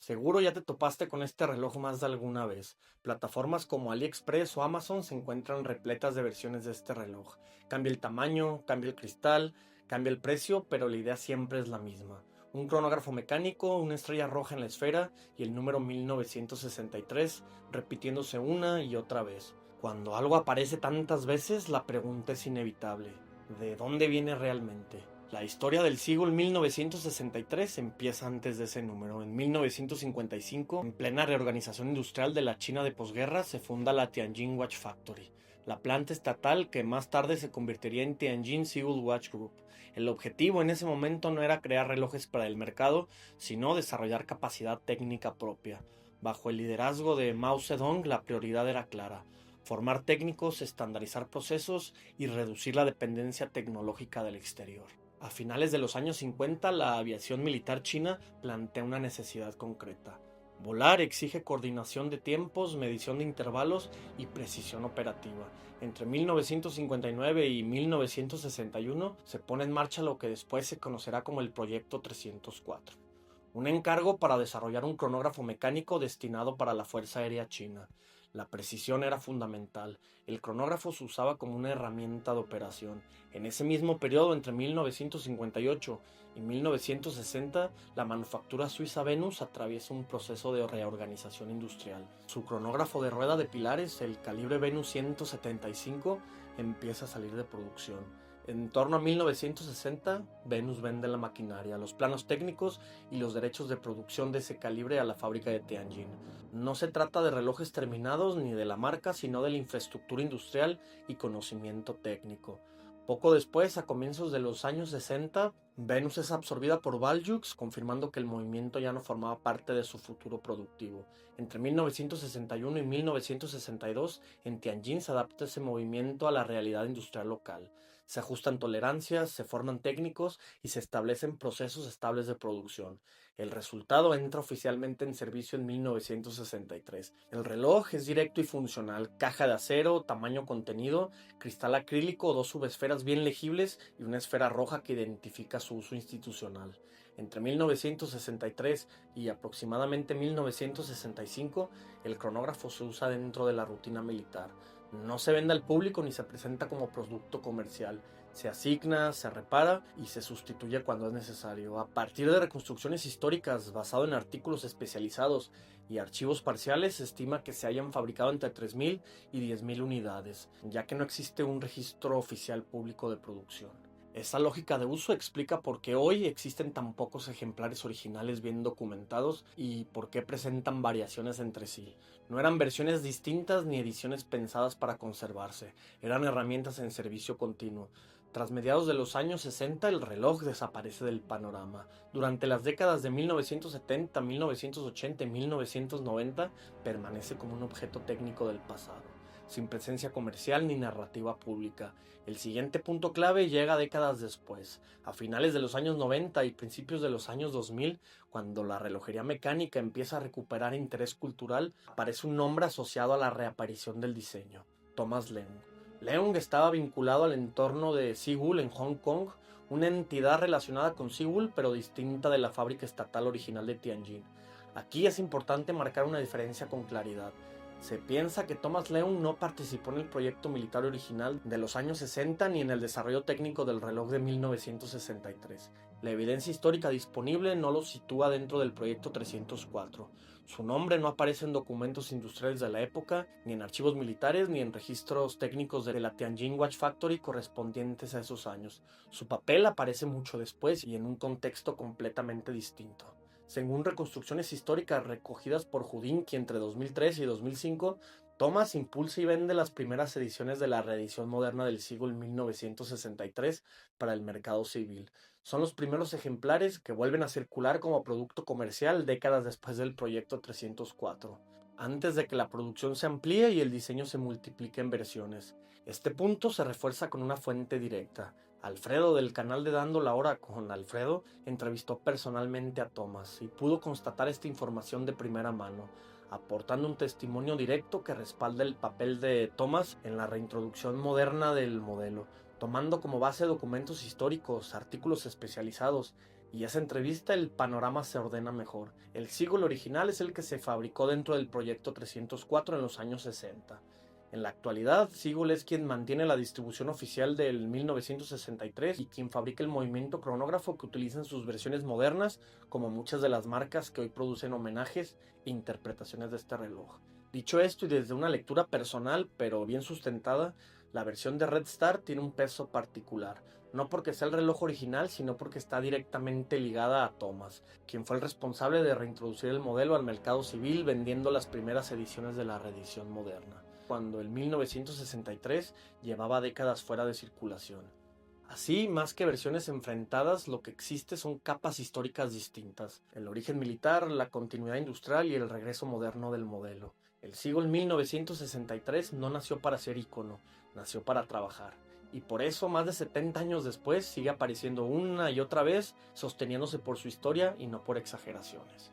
Seguro ya te topaste con este reloj más de alguna vez. Plataformas como AliExpress o Amazon se encuentran repletas de versiones de este reloj. Cambia el tamaño, cambia el cristal, cambia el precio, pero la idea siempre es la misma. Un cronógrafo mecánico, una estrella roja en la esfera y el número 1963 repitiéndose una y otra vez. Cuando algo aparece tantas veces, la pregunta es inevitable. ¿De dónde viene realmente? La historia del Seagull 1963 empieza antes de ese número. En 1955, en plena reorganización industrial de la China de posguerra, se funda la Tianjin Watch Factory, la planta estatal que más tarde se convertiría en Tianjin Seagull Watch Group. El objetivo en ese momento no era crear relojes para el mercado, sino desarrollar capacidad técnica propia. Bajo el liderazgo de Mao Zedong, la prioridad era clara: formar técnicos, estandarizar procesos y reducir la dependencia tecnológica del exterior. A finales de los años 50, la aviación militar china plantea una necesidad concreta. Volar exige coordinación de tiempos, medición de intervalos y precisión operativa. Entre 1959 y 1961 se pone en marcha lo que después se conocerá como el Proyecto 304, un encargo para desarrollar un cronógrafo mecánico destinado para la Fuerza Aérea China. La precisión era fundamental. El cronógrafo se usaba como una herramienta de operación. En ese mismo periodo, entre 1958 y 1960, la manufactura suiza Venus atraviesa un proceso de reorganización industrial. Su cronógrafo de rueda de pilares, el calibre Venus 175, empieza a salir de producción. En torno a 1960, Venus vende la maquinaria, los planos técnicos y los derechos de producción de ese calibre a la fábrica de Tianjin. No se trata de relojes terminados ni de la marca, sino de la infraestructura industrial y conocimiento técnico. Poco después, a comienzos de los años 60, Venus es absorbida por Valjux, confirmando que el movimiento ya no formaba parte de su futuro productivo. Entre 1961 y 1962, en Tianjin se adapta ese movimiento a la realidad industrial local. Se ajustan tolerancias, se forman técnicos y se establecen procesos estables de producción. El resultado entra oficialmente en servicio en 1963. El reloj es directo y funcional: caja de acero, tamaño contenido, cristal acrílico, dos subesferas bien legibles y una esfera roja que identifica su uso institucional. Entre 1963 y aproximadamente 1965, el cronógrafo se usa dentro de la rutina militar. No se vende al público ni se presenta como producto comercial. Se asigna, se repara y se sustituye cuando es necesario. A partir de reconstrucciones históricas basado en artículos especializados y archivos parciales, se estima que se hayan fabricado entre 3.000 y 10.000 unidades, ya que no existe un registro oficial público de producción. Esa lógica de uso explica por qué hoy existen tan pocos ejemplares originales bien documentados y por qué presentan variaciones entre sí. No eran versiones distintas ni ediciones pensadas para conservarse, eran herramientas en servicio continuo. Tras mediados de los años 60, el reloj desaparece del panorama. Durante las décadas de 1970, 1980 y 1990, permanece como un objeto técnico del pasado, sin presencia comercial ni narrativa pública. El siguiente punto clave llega décadas después, a finales de los años 90 y principios de los años 2000, cuando la relojería mecánica empieza a recuperar interés cultural. Aparece un nombre asociado a la reaparición del diseño: Thomas Leung. Leung estaba vinculado al entorno de Seagull en Hong Kong, una entidad relacionada con Seagull pero distinta de la fábrica estatal original de Tianjin. Aquí es importante marcar una diferencia con claridad. Se piensa que Thomas Leung no participó en el proyecto militar original de los años 60 ni en el desarrollo técnico del reloj de 1963. La evidencia histórica disponible no lo sitúa dentro del proyecto 304. Su nombre no aparece en documentos industriales de la época, ni en archivos militares, ni en registros técnicos de la Tianjin Watch Factory correspondientes a esos años. Su papel aparece mucho después y en un contexto completamente distinto. Según reconstrucciones históricas recogidas por Houdinki entre 2003 y 2005, Thomas impulsa y vende las primeras ediciones de la reedición moderna del Seagull 1963 para el mercado civil. Son los primeros ejemplares que vuelven a circular como producto comercial décadas después del proyecto 304, antes de que la producción se amplíe y el diseño se multiplique en versiones. Este punto se refuerza con una fuente directa. Alfredo, del canal de Dando la Hora con Alfredo, entrevistó personalmente a Thomas y pudo constatar esta información de primera mano, aportando un testimonio directo que respalda el papel de Thomas en la reintroducción moderna del modelo, tomando como base documentos históricos, artículos especializados y esa entrevista el panorama se ordena mejor. El Seagull original es el que se fabricó dentro del proyecto 304 en los años 60. En la actualidad, Seagull es quien mantiene la distribución oficial del 1963 y quien fabrica el movimiento cronógrafo que utiliza en sus versiones modernas, como muchas de las marcas que hoy producen homenajes e interpretaciones de este reloj. Dicho esto y desde una lectura personal pero bien sustentada, la versión de Red Star tiene un peso particular, no porque sea el reloj original, sino porque está directamente ligada a Thomas, quien fue el responsable de reintroducir el modelo al mercado civil vendiendo las primeras ediciones de la reedición moderna, cuando en 1963 llevaba décadas fuera de circulación. Así, más que versiones enfrentadas, lo que existe son capas históricas distintas: el origen militar, la continuidad industrial y el regreso moderno del modelo. El Seagull 1963 no nació para ser icono, nació para trabajar. Y por eso, más de 70 años después, sigue apareciendo una y otra vez, sosteniéndose por su historia y no por exageraciones.